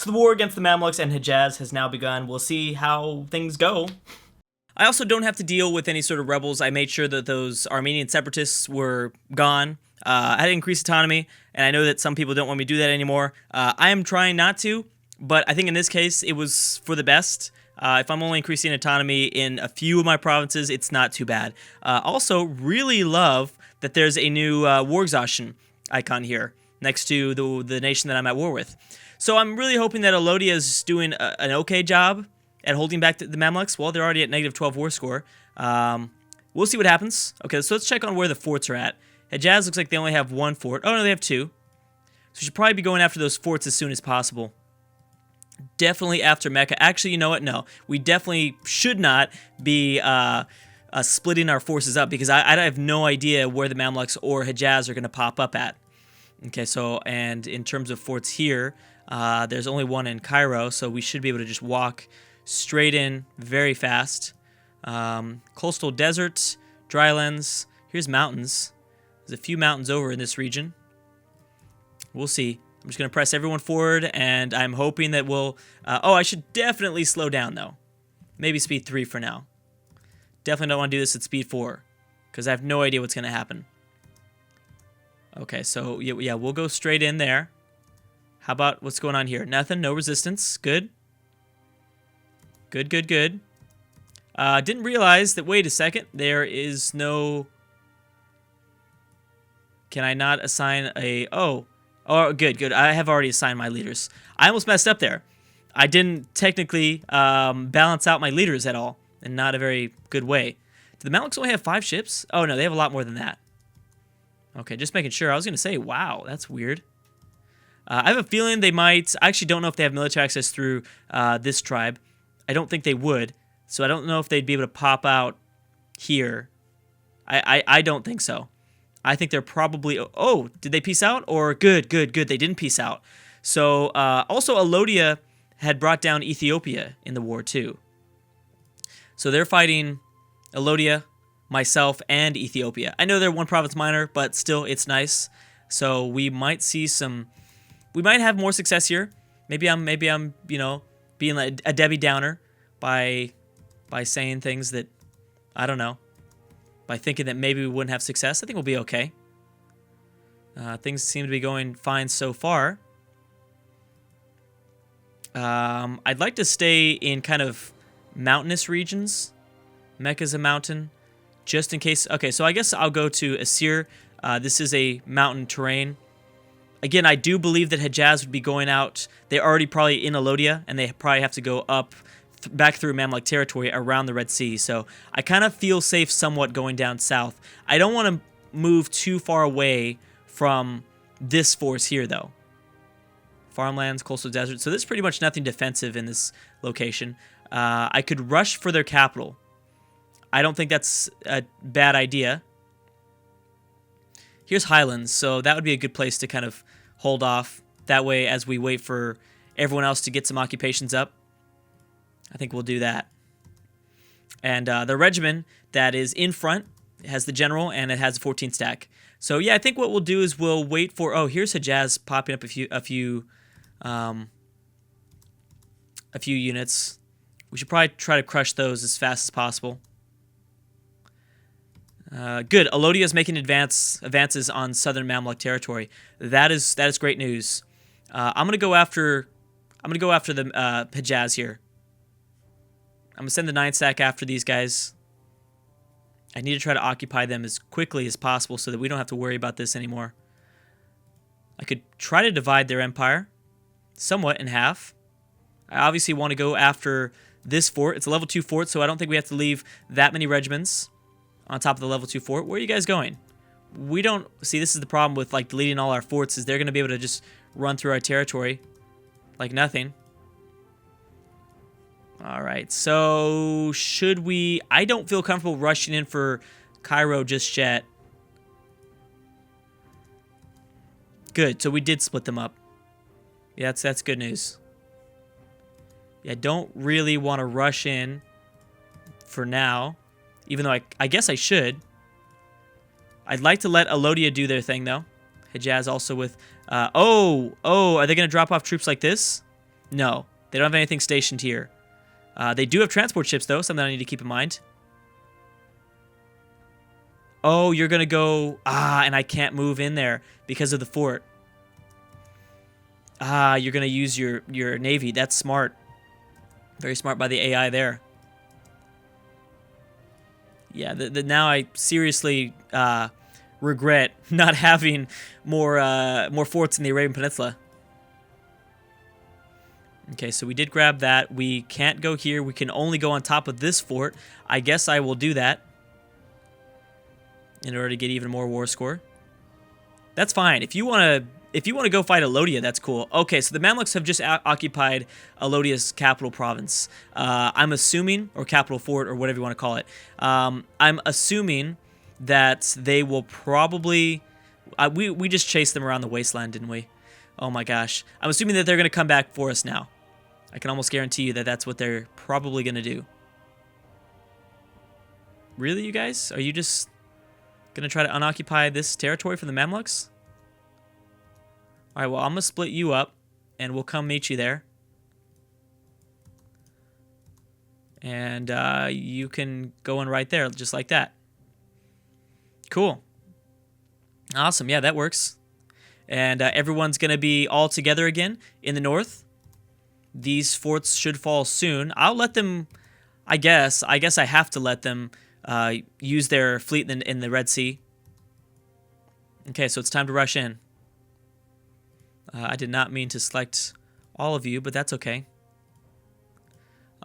So the war against the Mamluks and Hejaz has now begun. We'll see how things go. I also don't have to deal with any sort of rebels. I made sure that those Armenian separatists were gone. I had increased autonomy, and I know that some people don't want me to do that anymore. I am trying not to, but I think in this case it was for the best. If I'm only increasing autonomy in a few of my provinces, it's not too bad. Also, really love that there's a new war exhaustion icon here next to the nation that I'm at war with. So I'm really hoping that Alodia is doing an okay job at holding back the Mamluks. Well, they're already at -12 war score. We'll see what happens. Okay, so let's check on where the forts are at. Hejaz looks like they only have one fort. Oh, no, they have two. So we should probably be going after those forts as soon as possible. Definitely after Mecca. Actually, you know what? No. We definitely should not be splitting our forces up because I have no idea where the Mamluks or Hejaz are going to pop up at. Okay, so, and in terms of forts here, there's only one in Cairo, so we should be able to just walk straight in very fast. Coastal desert, drylands. Here's mountains. There's a few mountains over in this region. We'll see. I'm just going to press everyone forward, and I'm hoping that we'll... oh, I should definitely slow down, though. Maybe speed 3 for now. Definitely don't want to do this at speed 4, because I have no idea what's going to happen. Okay, so, yeah, we'll go straight in there. How about what's going on here? Nothing, no resistance. Good. Good, good, good. Didn't realize that, wait a second, there is no... Can I not assign a... Oh, good, good. I have already assigned my leaders. I almost messed up there. I didn't technically balance out my leaders at all, in not a very good way. Do the Mamluks only have 5 ships? Oh, no, they have a lot more than that. Okay, just making sure. I was going to say, wow, that's weird. I have a feeling they might... I actually don't know if they have military access through this tribe. I don't think they would, so I don't know if they'd be able to pop out here. I don't think so. I think they're probably... Oh, did they peace out? Or good, good, good. They didn't peace out. So, also, Alodia had brought down Ethiopia in the war, too. So they're fighting Alodia, myself, and Ethiopia. I know they're one province minor, but still, it's nice. So we might see some... We might have more success here. Maybe I'm, you know, being like a Debbie Downer by saying things that, I don't know. By thinking that maybe we wouldn't have success. I think we'll be okay. Things seem to be going fine so far. I'd like to stay in kind of mountainous regions. Mecca's a mountain. Just in case... Okay, so I guess I'll go to Asir. This is a mountain terrain. Again, I do believe that Hejaz would be going out... They're already probably in Alodia, and they probably have to go up... back through Mamluk territory around the Red Sea, so I kind of feel safe somewhat going down south. I don't want to move too far away from this force here, though. Farmlands, coastal desert, so there's pretty much nothing defensive in this location. I could rush for their capital. I don't think that's a bad idea. Here's Highlands, so that would be a good place to kind of hold off. That way, as we wait for everyone else to get some occupations up, I think we'll do that. And the regiment that is in front has the general, and it has a 14 stack. So yeah, I think what we'll do is we'll wait for... Oh, here's Hejaz popping up a few units. We should probably try to crush those as fast as possible. Good. Alodia is making advances on southern Mamluk territory. That is great news. I'm gonna go after the Hejaz here. I'm going to send the 9 stack after these guys. I need to try to occupy them as quickly as possible so that we don't have to worry about this anymore. I could try to divide their empire somewhat in half. I obviously want to go after this fort. It's a level 2 fort, so I don't think we have to leave that many regiments on top of the level 2 fort. Where are you guys going? We don't... See, this is the problem with like deleting all our forts, is they're going to be able to just run through our territory like nothing. Alright, so should we... I don't feel comfortable rushing in for Cairo just yet. Good, so we did split them up. Yeah, that's good news. Yeah, I don't really want to rush in for now, even though I guess I should. I'd like to let Alodia do their thing, though. Hejaz also with... are they going to drop off troops like this? No, they don't have anything stationed here. They do have transport ships, though, something I need to keep in mind. Oh, you're going to go... and I can't move in there because of the fort. You're going to use your navy. That's smart. Very smart by the AI there. Yeah, now I seriously regret not having more forts in the Arabian Peninsula. Okay, so we did grab that. We can't go here. We can only go on top of this fort. I guess I will do that in order to get even more war score. That's fine. If you want to go fight Alodia, that's cool. Okay, so the Mamluks have just occupied Alodia's capital province. I'm assuming, or capital fort, or whatever you want to call it. I'm assuming that they will probably... we just chased them around the wasteland, didn't we? Oh my gosh. I'm assuming that they're going to come back for us now. I can almost guarantee you that that's what they're probably going to do. Really, you guys? Are you just going to try to unoccupy this territory for the Mamluks? Alright, well, I'm going to split you up, and we'll come meet you there. And you can go in right there, just like that. Cool. Awesome, yeah, that works. And everyone's going to be all together again in the north. These forts should fall soon. I'll let them, I guess I have to let them use their fleet in the Red Sea. Okay, so it's time to rush in. I did not mean to select all of you, but that's okay.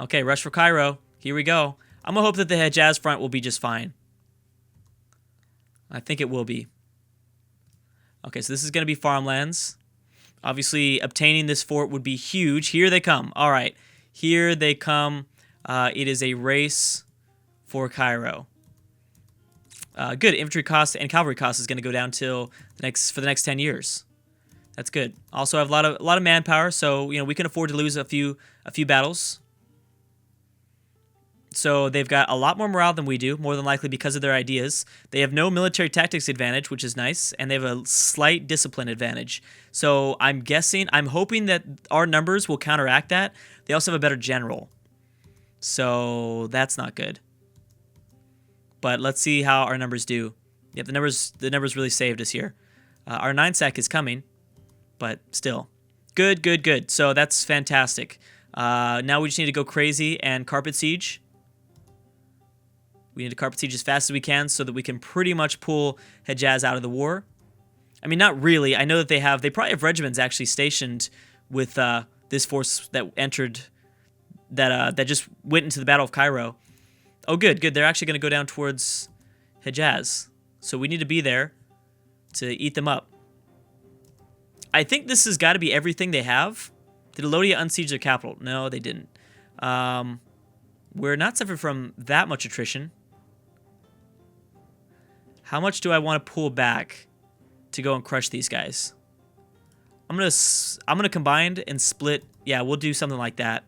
Okay, rush for Cairo. Here we go. I'm going to hope that the Hejaz front will be just fine. I think it will be. Okay, so this is going to be farmlands. Obviously, obtaining this fort would be huge. Here they come. All right, here they come. It is a race for Cairo. Good. Infantry cost and cavalry cost is going to go down till for the next 10 years. That's good. Also, I have a lot of manpower, so we can afford to lose a few battles. So they've got a lot more morale than we do, more than likely because of their ideas. They have no military tactics advantage, which is nice, and they have a slight discipline advantage. So I'm hoping that our numbers will counteract that. They also have a better general. So that's not good. But let's see how our numbers do. Yep, the numbers really saved us here. Our 9-sack is coming, but still. Good. So that's fantastic. Now we just need to go crazy and carpet siege. We need to carpet siege as fast as we can so that we can pretty much pull Hejaz out of the war. I mean, not really. I know that they probably have regiments actually stationed with this force that entered, that just went into the Battle of Cairo. Oh, good. They're actually going to go down towards Hejaz. So we need to be there to eat them up. I think this has got to be everything they have. Did Alodia unsiege their capital? No, they didn't. We're not suffering from that much attrition. How much do I want to pull back to go and crush these guys? I'm gonna combine and split. Yeah, we'll do something like that.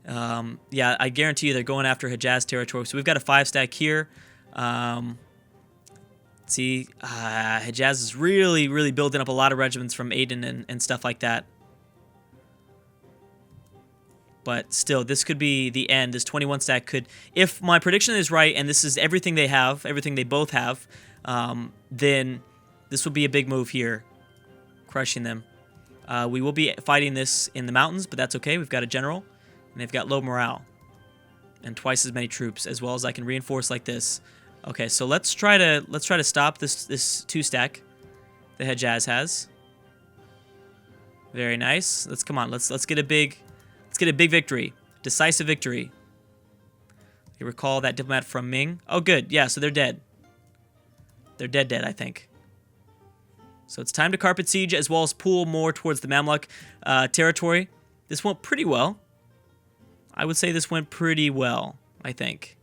Yeah, I guarantee you they're going after Hejaz territory. So we've got a 5-stack here. See, Hejaz is really building up a lot of regiments from Aden and stuff like that. But still, this could be the end. This 21-stack could... If my prediction is right, and this is everything they have, everything they both have, then this will be a big move here, crushing them. We will be fighting this in the mountains, but that's okay. We've got a general, and they've got low morale. And twice as many troops, as well as I can reinforce like this. Okay, so let's try to stop this 2-stack that Hejaz has. Very nice. Come on. Let's get a big victory, decisive victory. You recall that diplomat from Ming? Oh, good. Yeah, so they're dead. They're dead, I think. So it's time to carpet siege as well as pull more towards the Mamluk territory. This went pretty well. I would say this went pretty well, I think.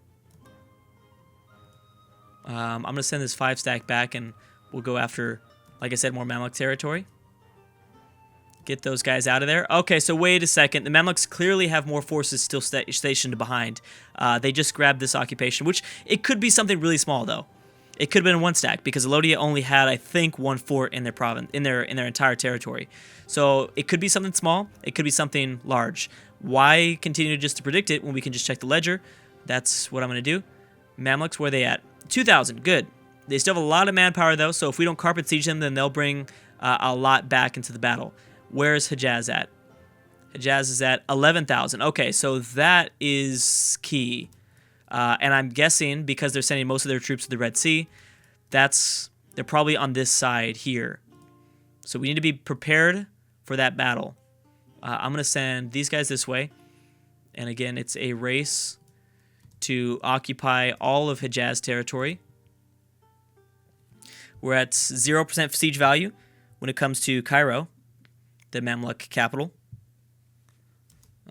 I'm going to send this 5-stack back and we'll go after, like I said, more Mamluk territory. Get those guys out of there. Okay, so wait a second. The Mamluks clearly have more forces still stationed behind. They just grabbed this occupation, which it could be something really small, though. It could have been one stack because Lothian only had, I think, one fort in their province, in their entire territory. So it could be something small. It could be something large. Why continue just to predict it when we can just check the ledger? That's what I'm going to do. Mamluks, where are they at? 2,000. Good. They still have a lot of manpower, though, so if we don't carpet siege them, then they'll bring a lot back into the battle. Where's Hejaz at? Hejaz is at 11,000. Okay, so that is key. And I'm guessing, because they're sending most of their troops to the Red Sea, they're probably on this side here. So we need to be prepared for that battle. I'm going to send these guys this way. And again, it's a race to occupy all of Hejaz territory. We're at 0% siege value when it comes to Cairo, the Mamluk capital.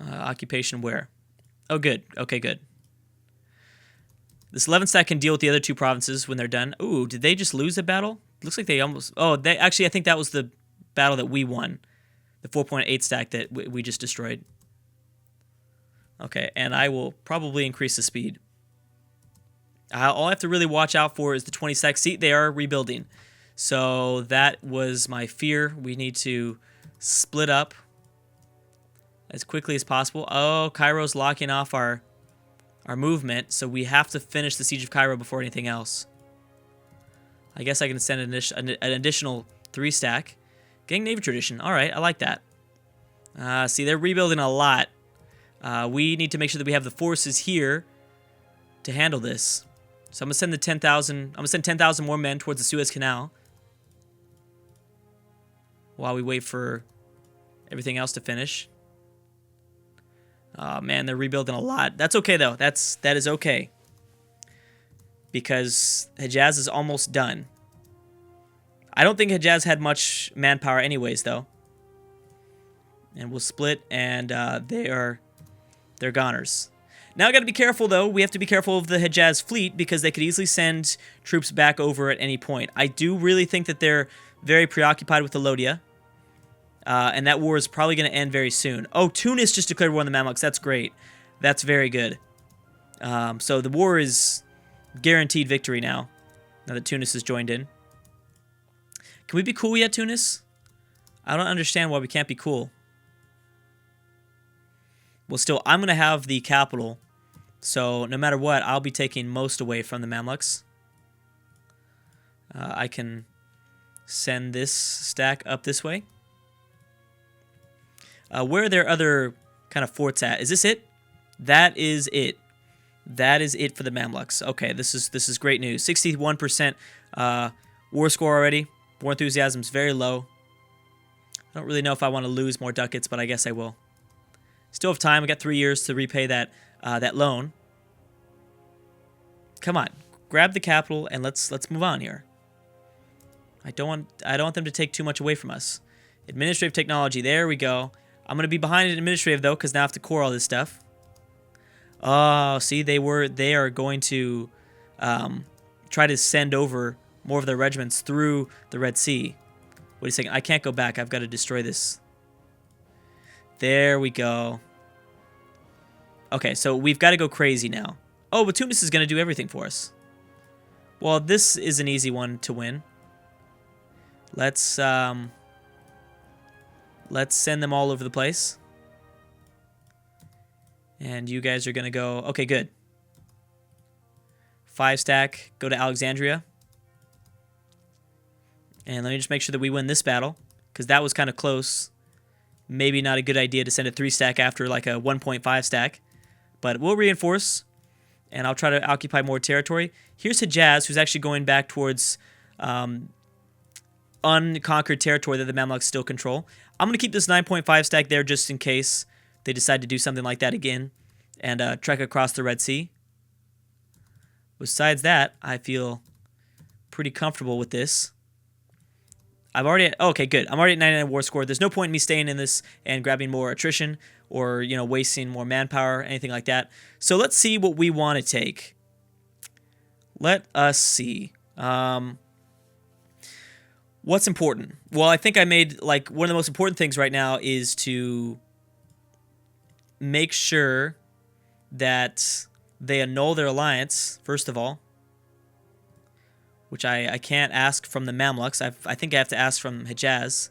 Occupation where? Oh, good. Okay, good. This 11 stack can deal with the other two provinces when they're done. Ooh, did they just lose a battle? Looks like they almost... Oh, actually, I think that was the battle that we won. The 4.8 stack that we just destroyed. Okay, and I will probably increase the speed. All I have to really watch out for is the 20 stack. See, they are rebuilding. So that was my fear. We need to split up as quickly as possible. Oh, Cairo's locking off our movement, so we have to finish the siege of Cairo before anything else. I guess I can send an additional 3 stack. Gang Navy tradition. All right, I like that. See, they're rebuilding a lot. We need to make sure that we have the forces here to handle this. So I'm gonna send the 10,000. I'm gonna send 10,000 more men towards the Suez Canal while we wait for everything else to finish. Oh man, they're rebuilding a lot. That's okay though. That is okay because Hejaz is almost done. I don't think Hejaz had much manpower anyways though. And we'll split, and they're goners. Now I got to be careful though. We have to be careful of the Hejaz fleet because they could easily send troops back over at any point. I do really think that they're very preoccupied with the Lothian. And that war is probably going to end very soon. Oh, Tunis just declared war on the Mamluks. That's great. That's very good. So the war is guaranteed victory now that Tunis has joined in. Can we be cool yet, Tunis? I don't understand why we can't be cool. Well, still, I'm going to have the capital. So no matter what, I'll be taking most away from the Mamluks. I can send this stack up this way. Where are their other kind of forts at? Is this it? That is it. That is it for the Mamluks. Okay, this is great news. 61% war score already. War enthusiasm is very low. I don't really know if I want to lose more ducats, but I guess I will. Still have time. I got 3 years to repay that loan. Come on, grab the capital and let's move on here. I don't want them to take too much away from us. Administrative technology. There we go. I'm going to be behind in administrative, though, because now I have to core all this stuff. Oh, see, they are going to try to send over more of their regiments through the Red Sea. Wait a second. I can't go back. I've got to destroy this. There we go. Okay, so we've got to go crazy now. Oh, but Tunis is going to do everything for us. Well, this is an easy one to win. Let's send them all over the place. And you guys are going to go... Okay, good. 5 stack, go to Alexandria. And let me just make sure that we win this battle, because that was kind of close. Maybe not a good idea to send a 3 stack after like a 1.5 stack. But we'll reinforce, and I'll try to occupy more territory. Here's Hejaz, who's actually going back towards unconquered territory that the Mamluks still control. I'm going to keep this 9.5 stack there just in case they decide to do something like that again and trek across the Red Sea. Besides that, I feel pretty comfortable with this. I'm already at, okay, good. I'm already at 99 war score. There's no point in me staying in this and grabbing more attrition or, you know, wasting more manpower, anything like that. So let's see what we want to take. Let us see. What's important? Well, I think I made, like, one of the most important things right now is to make sure that they annul their alliance, first of all. which I can't ask from the Mamluks. I think I have to ask from Hejaz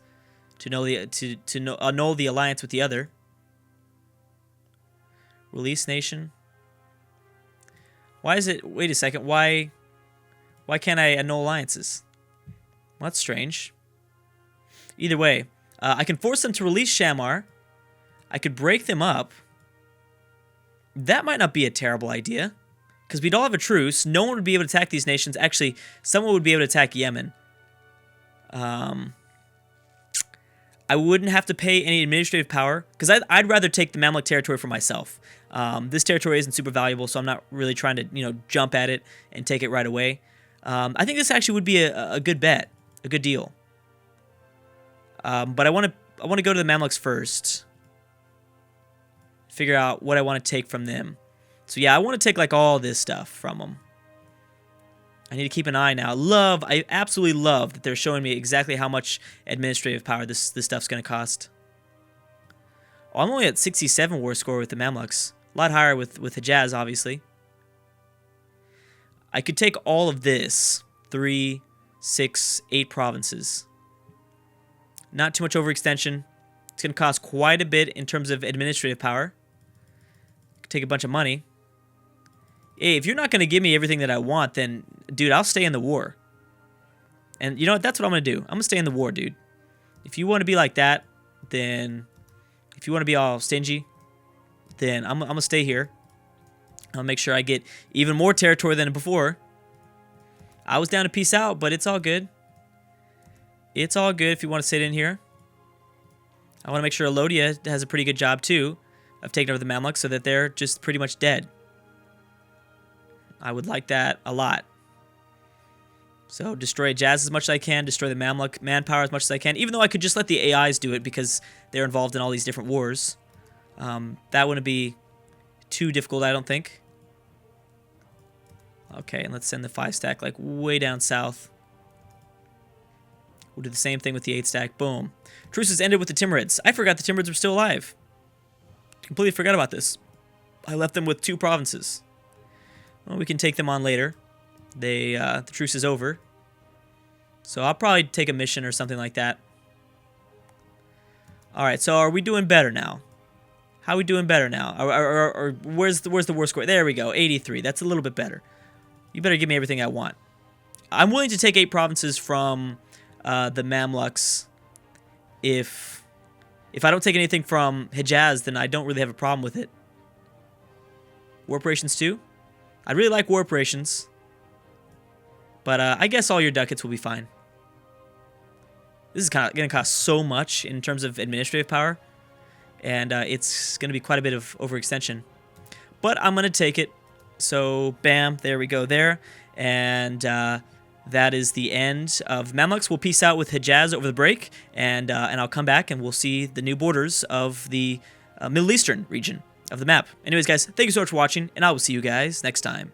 to know annul the alliance with the other. Release nation. Why is it? Wait a second. Why can't I annul alliances? Well, that's strange. Either way, I can force them to release Shamar. I could break them up. That might not be a terrible idea, because we'd all have a truce. No one would be able to attack these nations. Actually, someone would be able to attack Yemen. I wouldn't have to pay any administrative power, because I'd rather take the Mamluk territory for myself. This territory isn't super valuable, so I'm not really trying to, jump at it and take it right away. I think this actually would be a good bet, a good deal. But I want to go to the Mamluks first. Figure out what I want to take from them. So yeah, I want to take like all this stuff from them. I need to keep an eye now. I absolutely love that they're showing me exactly how much administrative power this stuff's going to cost. Oh, I'm only at 67 war score with the Mamluks. A lot higher with Hejaz, obviously. I could take all of this. 3, 6, 8 provinces. Not too much overextension. It's going to cost quite a bit in terms of administrative power. Could take a bunch of money. Hey, if you're not going to give me everything that I want, then, dude, I'll stay in the war. And you know what? That's what I'm going to do. I'm going to stay in the war, dude. If you want to be like that, then... If you want to be all stingy, then I'm going to stay here. I'll make sure I get even more territory than before. I was down to peace out, but it's all good. It's all good if you want to sit in here. I want to make sure Alodia has a pretty good job, too, of taking over the Mamluks so that they're just pretty much dead. I would like that a lot. So destroy Jazz as much as I can, destroy the Mamluk manpower as much as I can, even though I could just let the AIs do it because they're involved in all these different wars. That wouldn't be too difficult, I don't think. Okay, and let's send the 5-stack like way down south. We'll do the same thing with the 8-stack. Boom. Truce has ended with the Timurids. I forgot the Timurids were still alive. Completely forgot about this. I left them with 2 provinces. Well, we can take them on later. The truce is over. So I'll probably take a mission or something like that. Alright, so are we doing better now? How are we doing better now? Or where's the worst score? There we go, 83. That's a little bit better. You better give me everything I want. I'm willing to take 8 provinces from the Mamluks. If I don't take anything from Hejaz, then I don't really have a problem with it. War operations too? I really like war operations. But I guess all your ducats will be fine. This is going to cost so much in terms of administrative power. And it's going to be quite a bit of overextension. But I'm going to take it. So, bam, there we go there. And that is the end of Mamluks. We'll peace out with Hejaz over the break. And I'll come back and we'll see the new borders of the Middle Eastern region of the map. Anyways, guys, thank you so much for watching. And I will see you guys next time.